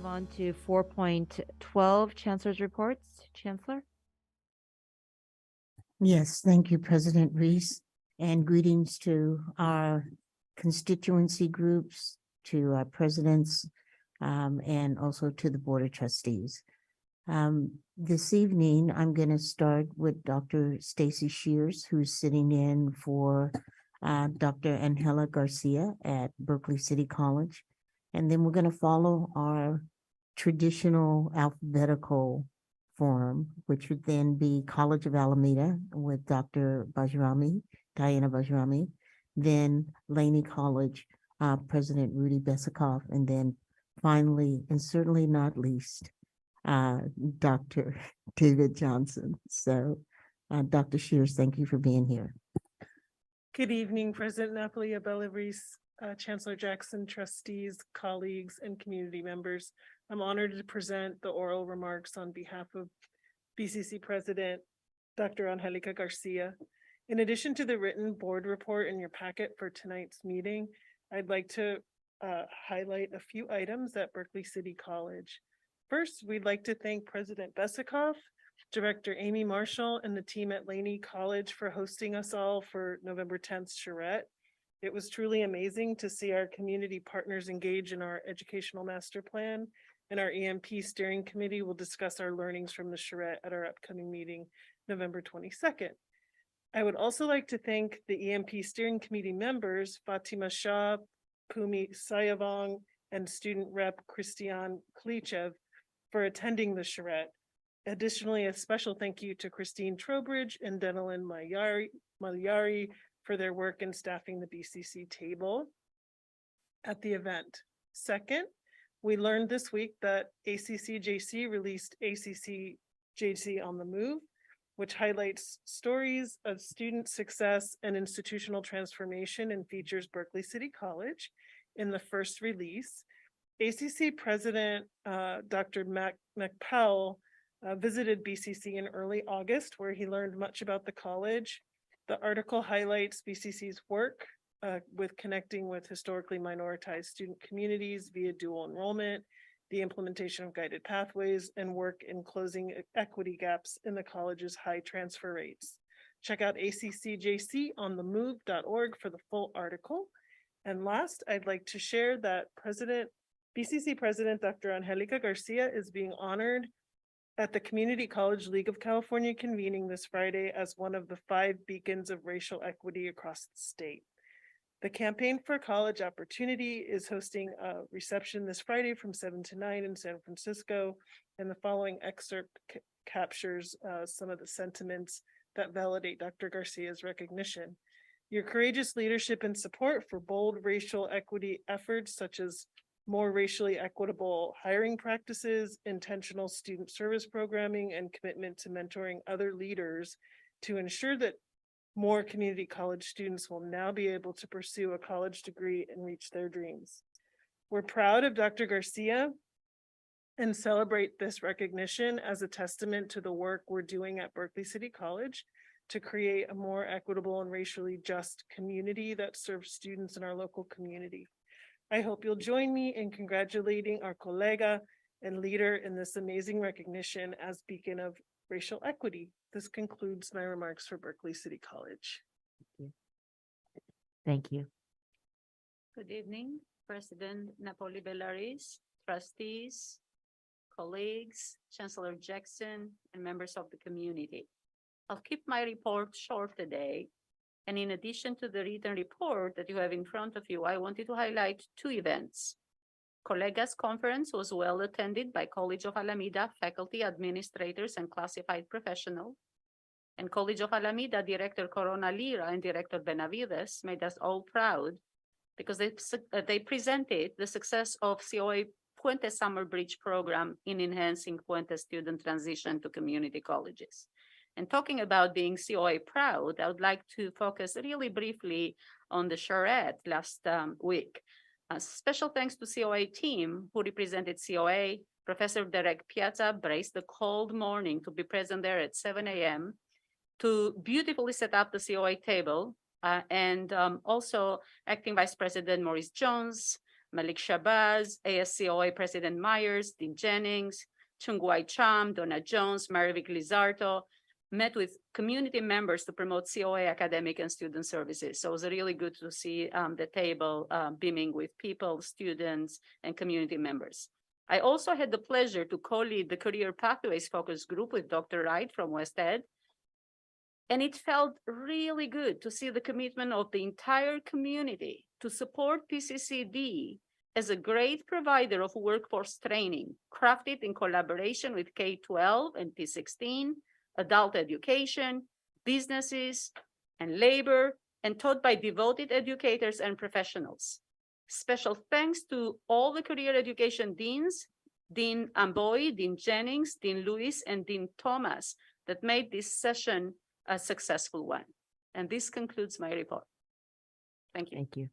move on to 4.12, Chancellor's reports. Chancellor? Yes, thank you, President Reese, and greetings to our constituency groups, to our presidents, and also to the Board of Trustees. This evening, I'm going to start with Dr. Stacey Shears, who's sitting in for Dr. Angela Garcia at Berkeley City College. And then we're going to follow our traditional alphabetical form, which would then be College of Alameda with Dr. Bajrami, Diana Bajrami, then Laney College, President Rudy Besikof, and then finally, and certainly not least, Dr. David Johnson. So, Dr. Shears, thank you for being here. Good evening, President Napoli, Reese, Chancellor Jackson, trustees, colleagues, and community members. I'm honored to present the oral remarks on behalf of BCC President Dr. Angelica Garcia. In addition to the written board report in your packet for tonight's meeting, I'd like to highlight a few items at Berkeley City College. First, we'd like to thank President Besikof, Director Amy Marshall, and the team at Laney College for hosting us all for November 10th charrette. It was truly amazing to see our community partners engage in our educational master plan, and our EMP steering committee will discuss our learnings from the charrette at our upcoming meeting, November 22nd. I would also like to thank the EMP steering committee members, Fatima Shah, Pumi Sayavong, and student rep Christian Klichev for attending the charrette. Additionally, a special thank you to Christine Trowbridge and Denalyn Magliari for their work in staffing the BCC table at the event. Second, we learned this week that ACCJC released ACCJC on the Move, which highlights stories of student success and institutional transformation and features Berkeley City College. In the first release, ACC President Dr. McPowell visited BCC in early August, where he learned much about the college. The article highlights BCC's work with connecting with historically minoritized student communities via dual enrollment, the implementation of guided pathways, and work in closing equity gaps in the college's high transfer rates. Check out ACCJConthemove.org for the full article. And last, I'd like to share that BCC President Dr. Angelica Garcia is being honored at the Community College League of California convening this Friday as one of the 5 beacons of racial equity across the state. The Campaign for College Opportunity is hosting a reception this Friday from 7 to 9 in San Francisco, and the following excerpt captures some of the sentiments that validate Dr. Garcia's recognition. Your courageous leadership and support for bold racial equity efforts such as more racially equitable hiring practices, intentional student service programming, and commitment to mentoring other leaders to ensure that more community college students will now be able to pursue a college degree and reach their dreams. We're proud of Dr. Garcia and celebrate this recognition as a testament to the work we're doing at Berkeley City College to create a more equitable and racially just community that serves students in our local community. I hope you'll join me in congratulating our colega and leader in this amazing recognition as beacon of racial equity. This concludes my remarks for Berkeley City College. Thank you. Good evening, President Napoli Bellaris, trustees, colleagues, Chancellor Jackson, and members of the community. I'll keep my report short today. And in addition to the written report that you have in front of you, I wanted to highlight 2 events. Colegas Conference was well attended by College of Alameda faculty, administrators, and classified professionals. And College of Alameda Director Corona Lira and Director Benavides made us all proud because they presented the success of COA Puente Summer Bridge program in enhancing Puente student transition to community colleges. And talking about being COA proud, I would like to focus really briefly on the charrette last week. Special thanks to COA team who represented COA. Professor Derek Piazza braced the cold morning to be present there at 7 a.m. to beautifully set up the COA table. And also Acting Vice President Maurice Jones, Malik Shabazz, ASCOA President Myers, Dean Jennings, Chungwai Cham, Donna Jones, Marivic Lizardo, met with community members to promote COA academic and student services. So it was really good to see the table beaming with people, students, and community members. I also had the pleasure to co-lead the Career Pathways Focus Group with Dr. Wright from West Ed. And it felt really good to see the commitment of the entire community to support PCCD as a great provider of workforce training, crafted in collaboration with K-12 and P-16, adult education, businesses, and labor, and taught by devoted educators and professionals. Special thanks to all the career education deans, Dean Amboy, Dean Jennings, Dean Lewis, and Dean Thomas that made this session a successful one. And this concludes my report. Thank you. Thank you.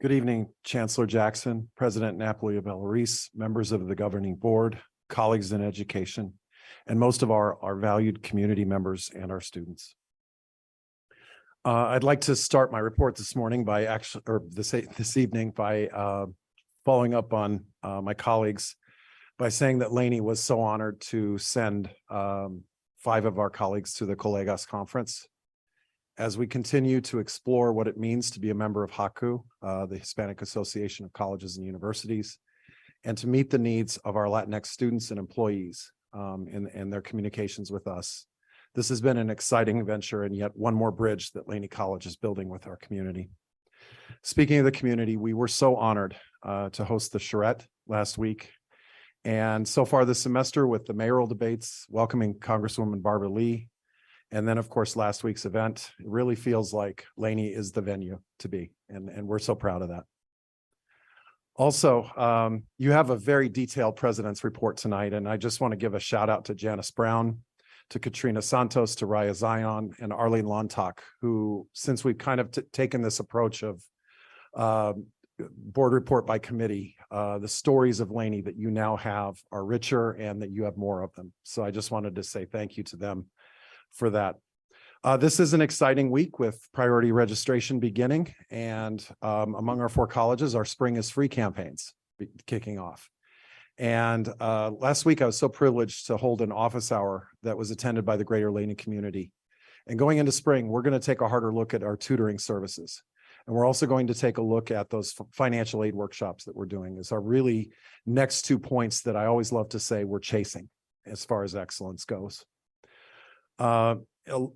Good evening, Chancellor Jackson, President Napoli Abella-Reese, members of the governing board, colleagues in education, and most of our valued community members and our students. I'd like to start my report this morning by this evening by following up on my colleagues by saying that Laney was so honored to send 5 of our colleagues to the Colegas Conference. As we continue to explore what it means to be a member of HACU, the Hispanic Association of Colleges and Universities, and to meet the needs of our Latinx students and employees in their communications with us. This has been an exciting venture and yet one more bridge that Laney College is building with our community. Speaking of the community, we were so honored to host the charrette last week. And so far this semester with the mayoral debates, welcoming Congresswoman Barbara Lee, and then of course last week's event, it really feels like Laney is the venue to be, and we're so proud of that. Also, you have a very detailed president's report tonight, and I just want to give a shout out to Janice Brown, to Katrina Santos, to Raya Zion, and Arlene Lontock, who, since we've kind of taken this approach of board report by committee, the stories of Laney that you now have are richer and that you have more of them. So I just wanted to say thank you to them for that. This is an exciting week with priority registration beginning, and among our 4 colleges, our Spring is Free campaigns kicking off. And last week, I was so privileged to hold an office hour that was attended by the greater Laney community. And going into spring, we're going to take a harder look at our tutoring services. And we're also going to take a look at those financial aid workshops that we're doing. It's our really next 2 points that I always love to say we're chasing as far as excellence goes. A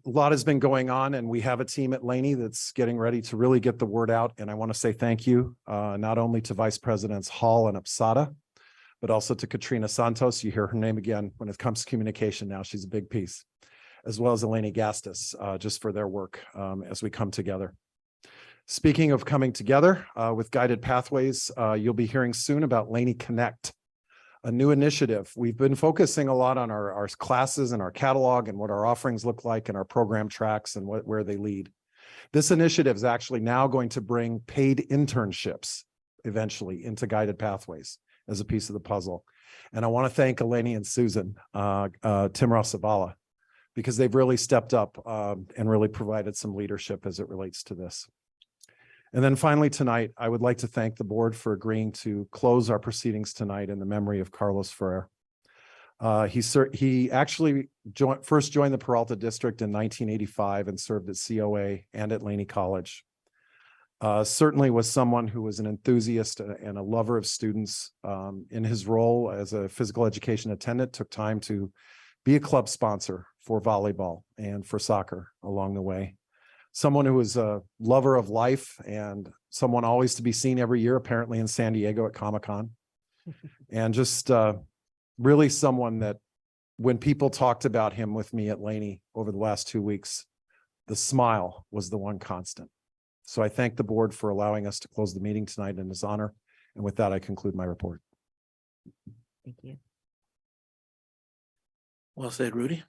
lot has been going on, and we have a team at Laney that's getting ready to really get the word out. And I want to say thank you, not only to Vice Presidents Hall and Upsada, but also to Katrina Santos. You hear her name again when it comes to communication now. She's a big piece, as well as Eleni Gastis, just for their work as we come together. Speaking of coming together with Guided Pathways, you'll be hearing soon about Laney Connect, a new initiative. We've been focusing a lot on our classes and our catalog and what our offerings look like and our program tracks and where they lead. This initiative is actually now going to bring paid internships eventually into Guided Pathways as a piece of the puzzle. And I want to thank Eleni and Susan Timroff Savala, because they've really stepped up and really provided some leadership as it relates to this. And then finally tonight, I would like to thank the board for agreeing to close our proceedings tonight in the memory of Carlos Ferrer. He actually first joined the Peralta District in 1985 and served at COA and at Laney College. Certainly was someone who was an enthusiast and a lover of students. In his role as a physical education attendant, took time to be a club sponsor for volleyball and for soccer along the way. Someone who was a lover of life and someone always to be seen every year, apparently in San Diego at Comic-Con. And just really someone that when people talked about him with me at Laney over the last 2 weeks, the smile was the one constant. So I thank the board for allowing us to close the meeting tonight in his honor. And with that, I conclude my report. Thank you. Well said, Rudy.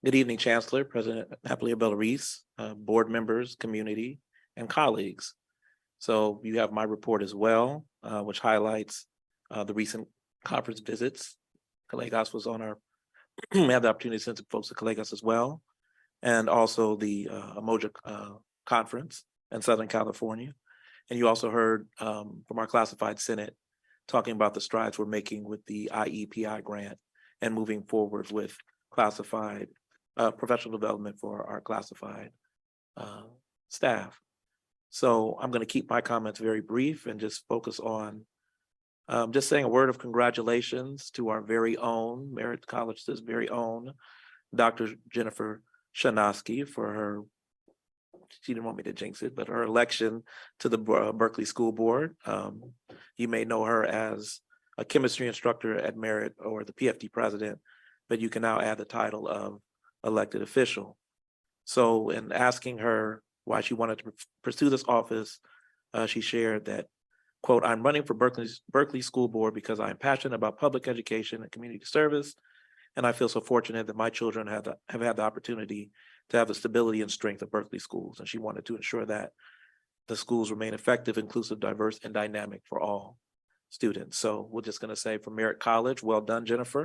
Good evening, Chancellor, President Napoli Abella-Reese, board members, community, and colleagues. So you have my report as well, which highlights the recent conference visits. Colegas was on our, we had the opportunity to send some folks to Colegas as well, and also the Umoja conference in Southern California. And you also heard from our classified Senate talking about the strides we're making with the IEPI grant and moving forward with classified professional development for our classified staff. So I'm going to keep my comments very brief and just focus on just saying a word of congratulations to our very own Merritt College's very own Dr. Jennifer Shanosky for her, she didn't want me to jinx it, but her election to the Berkeley School Board. You may know her as a chemistry instructor at Merritt or the PFD president, but you can now add the title of elected official. So in asking her why she wanted to pursue this office, she shared that, quote, "I'm running for Berkeley School Board because I am passionate about public education and community service. And I feel so fortunate that my children have had the opportunity to have the stability and strength of Berkeley schools." And she wanted to ensure that the schools remain effective, inclusive, diverse, and dynamic for all students. So we're just going to say from Merritt College, well done, Jennifer.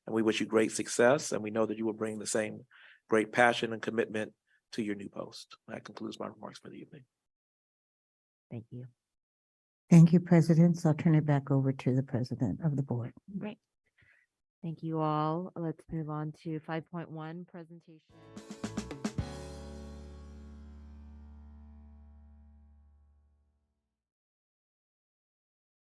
And we wish you great success. And we know that you will bring the same great passion and commitment to your new post. That concludes my remarks for the evening. Thank you. Thank you, President. So I'll turn it back over to the president of the board. Great. Thank you all. Let's move on to 5.1 presentation.